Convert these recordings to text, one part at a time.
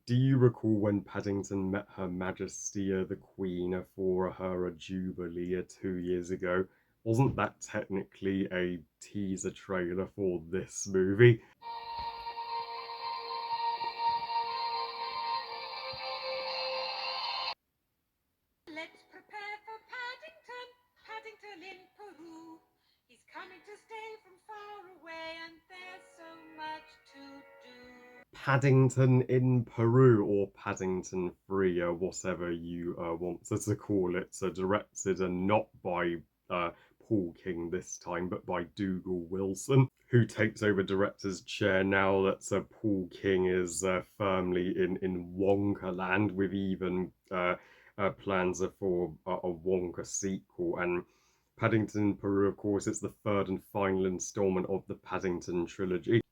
Do you recall when Paddington met Her Majesty the Queen for her Jubilee 2 years ago? Wasn't that technically a teaser trailer for this movie? Let's prepare for Paddington, Paddington in Peru. He's coming to stay from far away, and there's so much to do. Paddington in Peru, or Paddington 3, whatever you want to call it. So directed not by Paul King this time, but by Dougal Wilson, who takes over director's chair now that Paul King is firmly in Wonka land, with even plans for a Wonka sequel. And Paddington in Peru, of course, it's the third and final installment of the Paddington trilogy,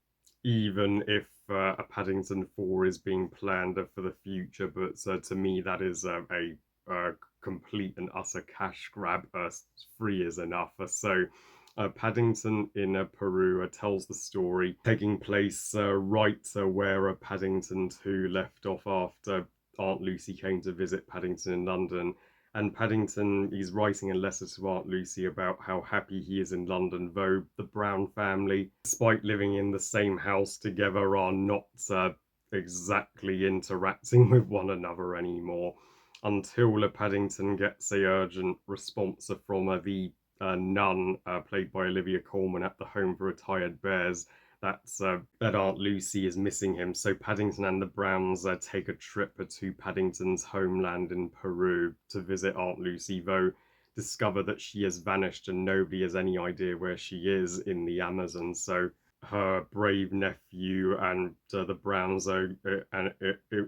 even if a Paddington 4 is being planned for the future. But to me, that is a complete and utter cash grab. 3 is enough. Paddington in Peru tells the story taking place right where Paddington 2 left off after Aunt Lucy came to visit Paddington in London. And Paddington is writing a letter to Aunt Lucy about how happy he is in London, though the Brown family, despite living in the same house together, are not exactly interacting with one another anymore, until Paddington gets a urgent response from the nun, played by Olivia Colman, at the Home for Retired Bears, that Aunt Lucy is missing him. So Paddington and the Browns take a trip to Paddington's homeland in Peru to visit Aunt Lucy, though discover that she has vanished and nobody has any idea where she is in the Amazon. So her brave nephew and the Browns are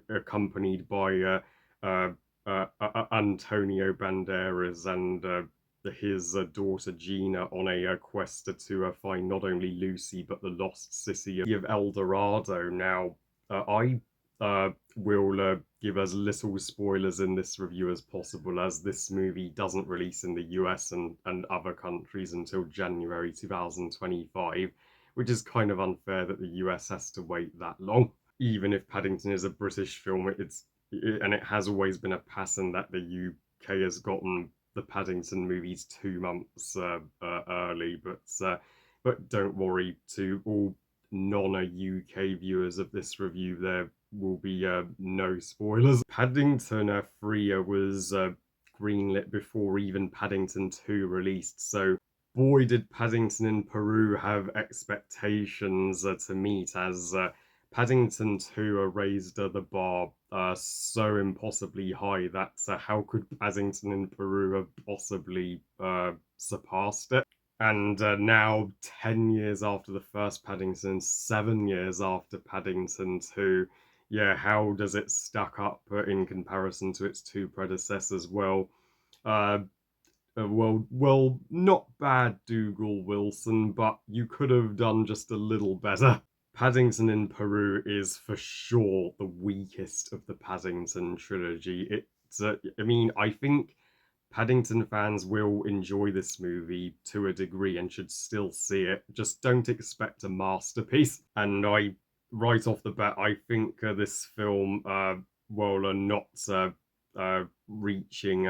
accompanied by Antonio Banderas and his daughter Gina on a quest to find not only Lucy but the lost city of El Dorado. Now, I will give as little spoilers in this review as possible, as this movie doesn't release in the US and other countries until January 2025, which is kind of unfair that the US has to wait that long. Even if Paddington is a British film, and it has always been a pattern that the UK has gotten the Paddington movies 2 months early. But don't worry, to all non-UK viewers of this review, there will be no spoilers. Paddington 3 was greenlit before even Paddington 2 released, so boy did Paddington in Peru have expectations to meet, as Paddington 2 raised the bar so impossibly high that how could Paddington in Peru have possibly surpassed it? And now, 10 years after the first Paddington, 7 years after Paddington 2, yeah, how does it stack up in comparison to its two predecessors? Uh, not bad, Dougal Wilson, but you could have done just a little better. Paddington in Peru is for sure the weakest of the Paddington trilogy. I think Paddington fans will enjoy this movie to a degree and should still see it. Just don't expect a masterpiece. And right off the bat, I think this film, not reaching,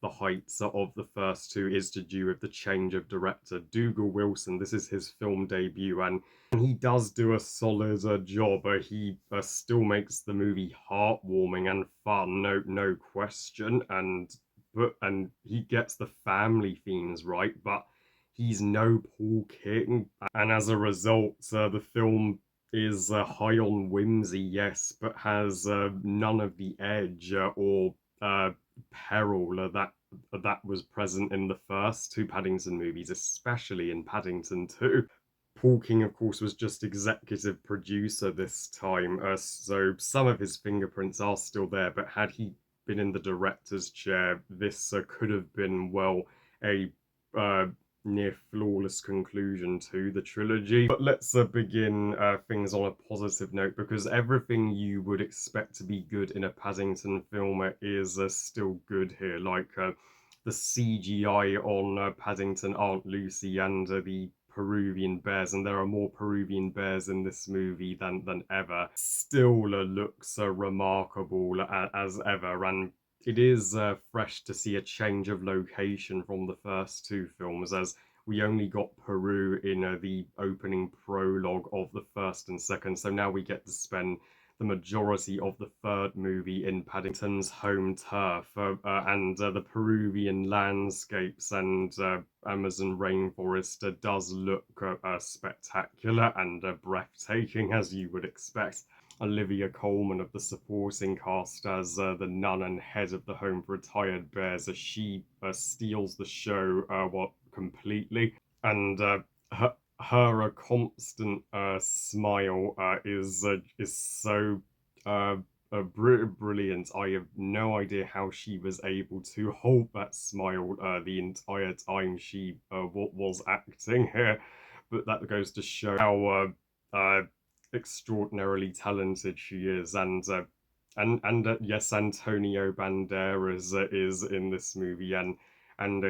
the heights of the first two is to do with the change of director. Dougal Wilson, this is his film debut, and he does do a solid job. He still makes the movie heartwarming and fun, no question, and he gets the family themes right, but he's no Paul King, and as a result, the film is high on whimsy, yes, but has none of the edge or peril that was present in the first two Paddington movies, especially in Paddington 2. Paul King, of course, was just executive producer this time, so some of his fingerprints are still there, but had he been in the director's chair, this could have been, a uh, near flawless conclusion to the trilogy. But let's begin things on a positive note, because everything you would expect to be good in a Paddington film is still good here, like the CGI on Paddington, Aunt Lucy, and the Peruvian bears, and there are more Peruvian bears in this movie than ever, still looks remarkable as ever. And it is fresh to see a change of location from the first two films, as we only got Peru in the opening prologue of the first and second, so now we get to spend the majority of the third movie in Paddington's home turf, and the Peruvian landscapes and Amazon rainforest does look spectacular and breathtaking, as you would expect. Olivia Colman of the supporting cast as the nun and head of the Home for Retired Bears, as she steals the show what completely, and her her constant smile is so uh, brilliant. I have no idea how she was able to hold that smile the entire time she was acting here, but that goes to show how extraordinarily talented she is. And yes, Antonio Banderas is in this movie, and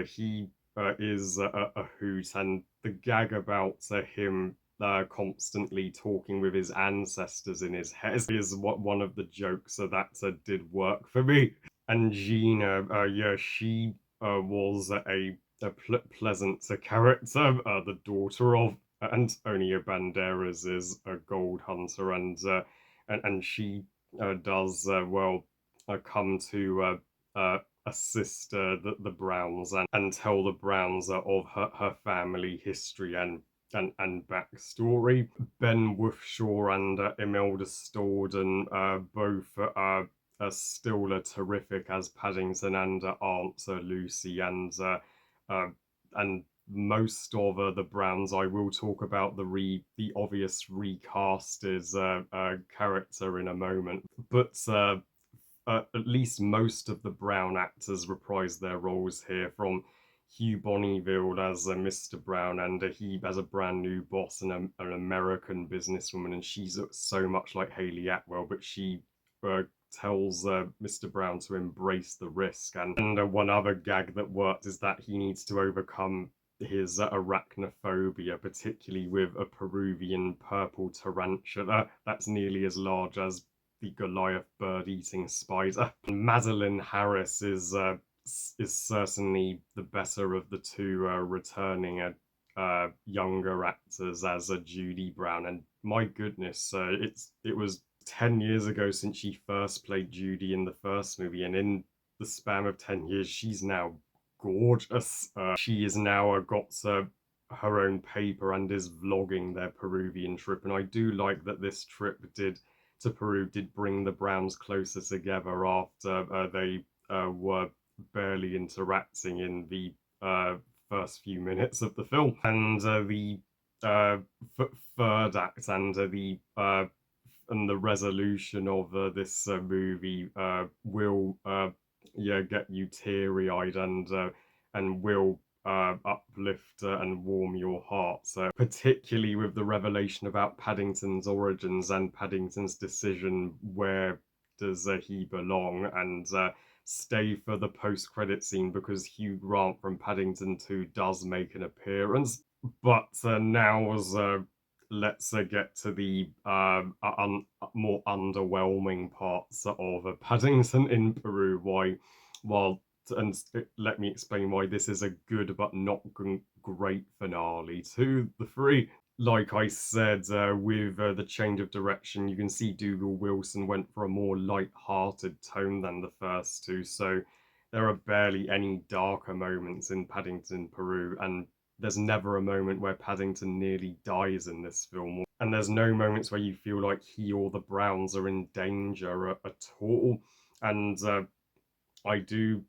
he is a hoot, and the gag about him constantly talking with his ancestors in his head is what one of the jokes that did work for me. And Gina, yeah, she was a pleasant character, the daughter of Antonio Banderas is a gold hunter, and she does well come to assist the Browns and tell the Browns of her family history and backstory. Ben Woodshaw and Imelda Staunton both are still terrific as Paddington and Aunt Lucy, uh, and most of the Browns. I will talk about the obvious recast is character in a moment, but at least most of the Brown actors reprise their roles here, from Hugh Bonneville as Mr. Brown, and he as a brand new boss and an American businesswoman, and she's so much like Hayley Atwell, but she tells Mr. Brown to embrace the risk. And one other gag that worked is that he needs to overcome his arachnophobia, particularly with a Peruvian purple tarantula that's nearly as large as the Goliath bird-eating spider. Madeline Harris is certainly the better of the two returning younger actors as a Judy Brown. And my goodness, it was 10 years ago since she first played Judy in the first movie, and in the span of 10 years, she's now gorgeous. She has now got her own paper and is vlogging their Peruvian trip, and I do like that this trip to Peru did bring the Browns closer together after they were barely interacting in the first few minutes of the film. And the uh, third act and the resolution of this movie will yeah, get you teary-eyed and will uplift and warm your heart. So, particularly with the revelation about Paddington's origins and Paddington's decision where does he belong, and stay for the post-credit scene because Hugh Grant from Paddington 2 does make an appearance. But now as let's get to the more underwhelming parts of Paddington in Peru. While and let me explain why this is a good but not great finale to the three. Like I said, with the change of direction, you can see Dougal Wilson went for a more light-hearted tone than the first two, so there are barely any darker moments in Paddington Peru, and there's never a moment where Paddington nearly dies in this film, and there's no moments where you feel like he or the Browns are in danger at all. And I do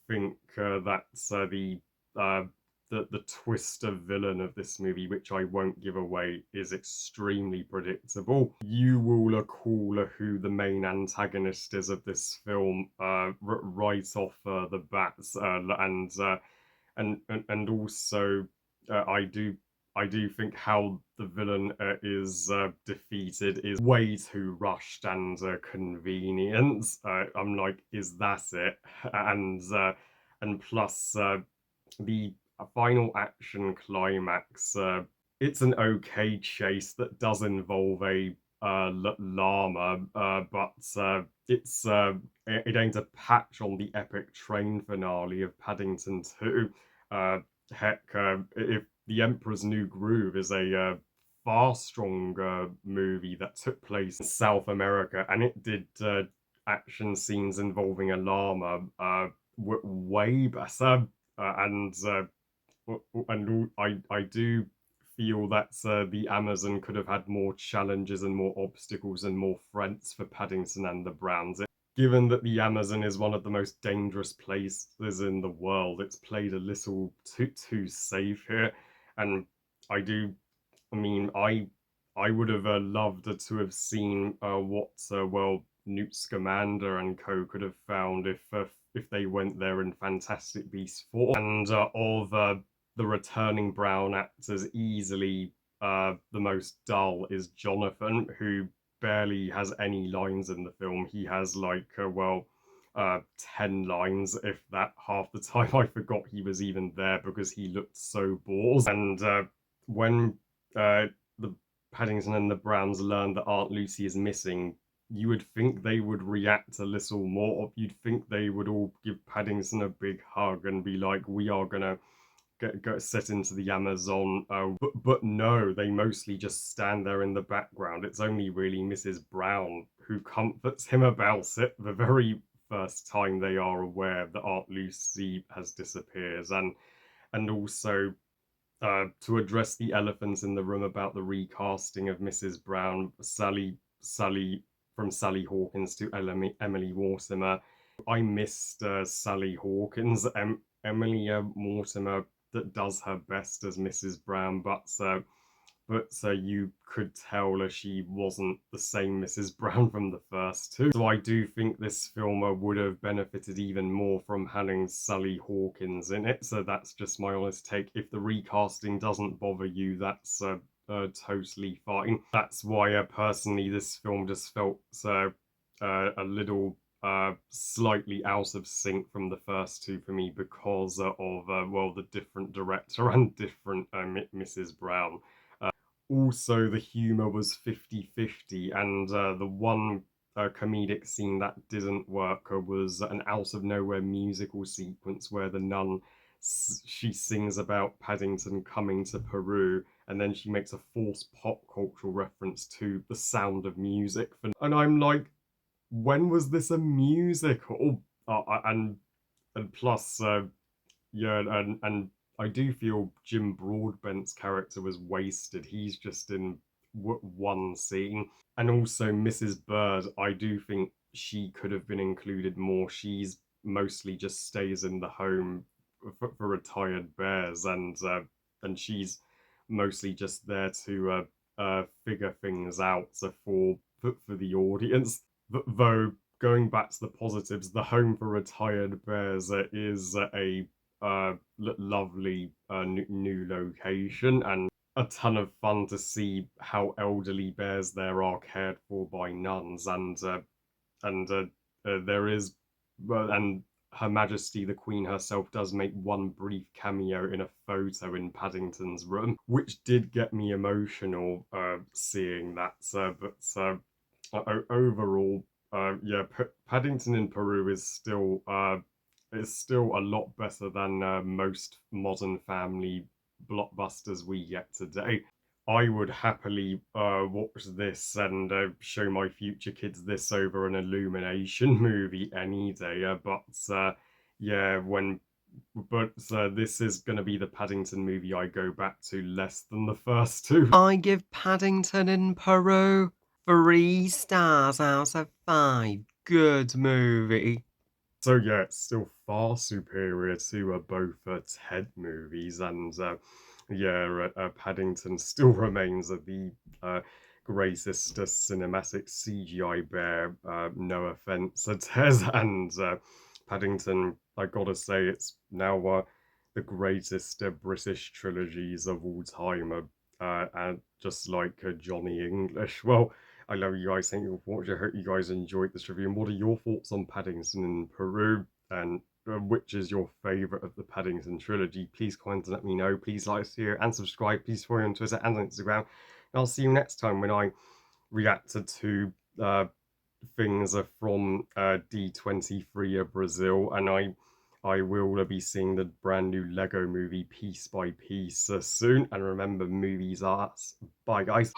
think that's uh, the twist of villain of this movie, which I won't give away, is extremely predictable. You will recall who the main antagonist is of this film right off the bats, and also I do think how the villain is defeated is way too rushed and convenient. I'm like, is that it? And plus the a final action climax. It's an okay chase that does involve a llama, but it ain't a patch on the epic train finale of Paddington 2. Uh, if The Emperor's New Groove is a far stronger movie that took place in South America, and it did action scenes involving a llama way better, and I do feel that the Amazon could have had more challenges and more obstacles and more threats for Paddington and the Browns. Given that the Amazon is one of the most dangerous places in the world, it's played a little too safe here, and I do. I mean, I would have loved to have seen what Newt Scamander and co could have found if they went there in Fantastic Beasts 4. And of the returning Brown actors, easily the most dull is Jonathan, who barely has any lines in the film. He has like 10 lines, if that. Half the time I forgot he was even there because he looked so bored. And when the Paddington and the Browns learn that Aunt Lucy is missing, you would think they would react a little more. You'd think they would all give Paddington a big hug and be like, "We are gonna get set into the Amazon." But no, they mostly just stand there in the background. It's only really Mrs. Brown who comforts him about it the very first time they are aware that Aunt Lucy has disappeared, and also to address the elephants in the room about the recasting of Mrs. Brown, Sally from Sally Hawkins to Emily Mortimer. I missed Sally Hawkins. Emily Mortimer that does her best as Mrs. Brown, but you could tell she wasn't the same Mrs. Brown from the first two. So I do think this film would have benefited even more from having Sally Hawkins in it. So that's just my honest take. If the recasting doesn't bother you, that's totally fine. That's why personally this film just felt a little slightly out of sync from the first two for me because of the different director and different Mrs. Brown. Also, the humor was 50-50, and the one comedic scene that didn't work was an out of nowhere musical sequence where the nun she sings about Paddington coming to Peru, and then she makes a false pop cultural reference to The Sound of Music, and I'm like, when was this a musical? And plus, yeah, and I do feel Jim Broadbent's character was wasted. He's just in one scene. And also Mrs. Bird, I do think she could have been included more. She's mostly just stays in the home for retired bears, and she's mostly just there to figure things out for the audience. Though going back to the positives, the home for retired bears is a lovely new location and a ton of fun to see how elderly bears there are cared for by nuns, and there is and Her Majesty the Queen herself does make one brief cameo in a photo in Paddington's room, which did get me emotional seeing that. But overall, yeah, Paddington in Peru is still a lot better than most modern family blockbusters we get today. I would happily watch this and show my future kids this over an Illumination movie any day. Yeah, this is going to be the Paddington movie I go back to less than the first two. I give Paddington in Peru 3 stars out of 5. Good movie. So yeah, it's still far superior to both Ted movies, and yeah, Paddington still remains the greatest cinematic CGI bear. No offense, Ted, and Paddington. I gotta say, it's now the greatest British trilogies of all time. And just like Johnny English. Well, I love you guys. Thank you for watching. I hope you guys enjoyed this review. And what are your thoughts on Paddington in Peru? And which is your favourite of the Paddington trilogy. Please comment and let me know. Please like this video and subscribe. Please follow me on Twitter and on Instagram. And I'll see you next time when I reacted to things from D23 Brazil, and I will be seeing the brand new Lego movie Piece by Piece soon. And remember, movies are us. Bye, guys.